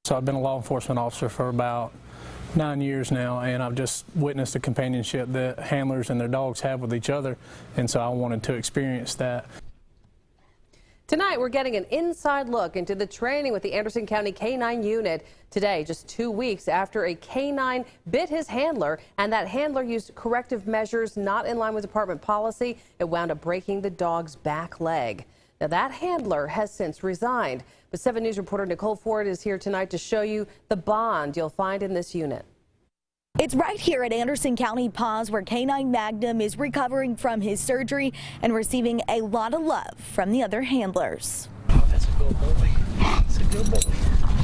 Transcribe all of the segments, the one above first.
So I've been a law enforcement officer for about 9 years now, and I've just witnessed the companionship that handlers and their dogs have with each other, and so I wanted to experience that. Tonight, we're getting an inside look into the training with the Anderson County K-9 unit. Today, just 2 weeks after a K-9 bit his handler, and that handler used corrective measures not in line with department policy. It wound up breaking the dog's back leg. Now, that handler has since resigned. But 7 News reporter Nicole Ford is here tonight to show you the bond you'll find in this unit. It's right here at Anderson County PAWS where K-9 Magnum is recovering from his surgery and receiving a lot of love from the other handlers. Oh, that's a good boy. That's a good boy.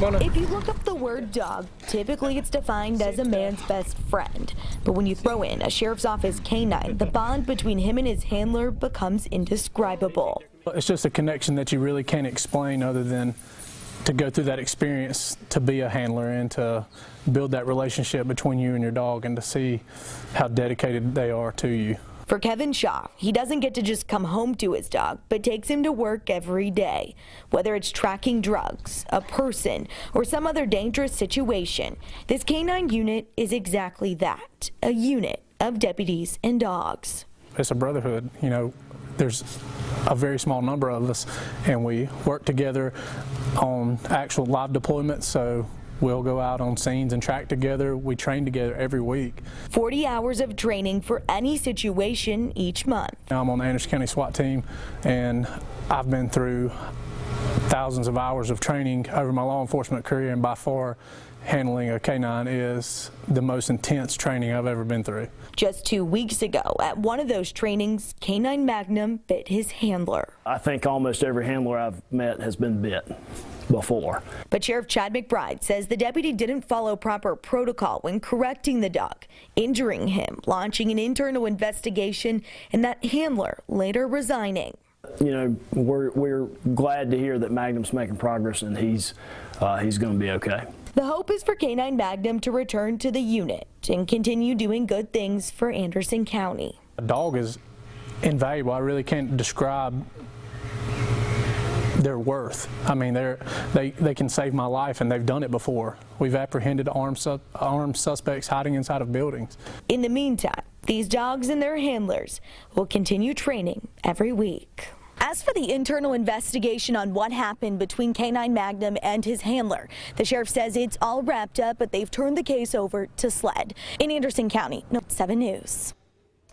If you look up the word dog, typically it's defined as a man's best friend. But when you throw in a sheriff's office K-9, the bond between him and his handler becomes indescribable. It's just a connection that you really can't explain other than to go through that experience to be a handler and to build that relationship between you and your dog and to see how dedicated they are to you. For Kevin Shaw, he doesn't get to just come home to his dog, but takes him to work every day. Whether it's tracking drugs, a person, or some other dangerous situation, this K-9 unit is exactly that, a unit of deputies and dogs. It's a brotherhood, you know. There's a very small number of us, and we work together on actual live deployments, so we'll go out on scenes and track together. We train together every week. 40 hours of training for any situation each month. Now I'm on the Anderson County SWAT team, and I've been through thousands of hours of training over my law enforcement career, and by far handling a K-9 is the most intense training I've ever been through. Just 2 weeks ago, at one of those trainings, K-9 Magnum bit his handler. I think almost every handler I've met has been bit before. But Sheriff Chad McBride says the deputy didn't follow proper protocol when correcting the dog, injuring him, launching an internal investigation, and that handler later resigning. You know, we're glad to hear that Magnum's making progress and he's going to be okay. The hope is for K-9 Magnum to return to the unit and continue doing good things for Anderson County. A dog is invaluable. I really can't describe their worth. I mean, they can save my life, and they've done it before. We've apprehended armed suspects hiding inside of buildings. In the meantime, these dogs and their handlers will continue training every week. As for the internal investigation on what happened between K-9 Magnum and his handler, the sheriff says it's all wrapped up, but they've turned the case over to SLED. In Anderson County, 7 News.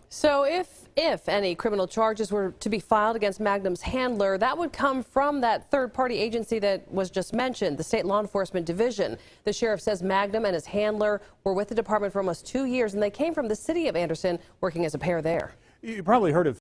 So if any criminal charges were to be filed against Magnum's handler, that would come from that third-party agency that was just mentioned, the State Law Enforcement Division. The sheriff says Magnum and his handler were with the department for almost 2 years, and they came from the city of Anderson, working as a pair there. You probably heard of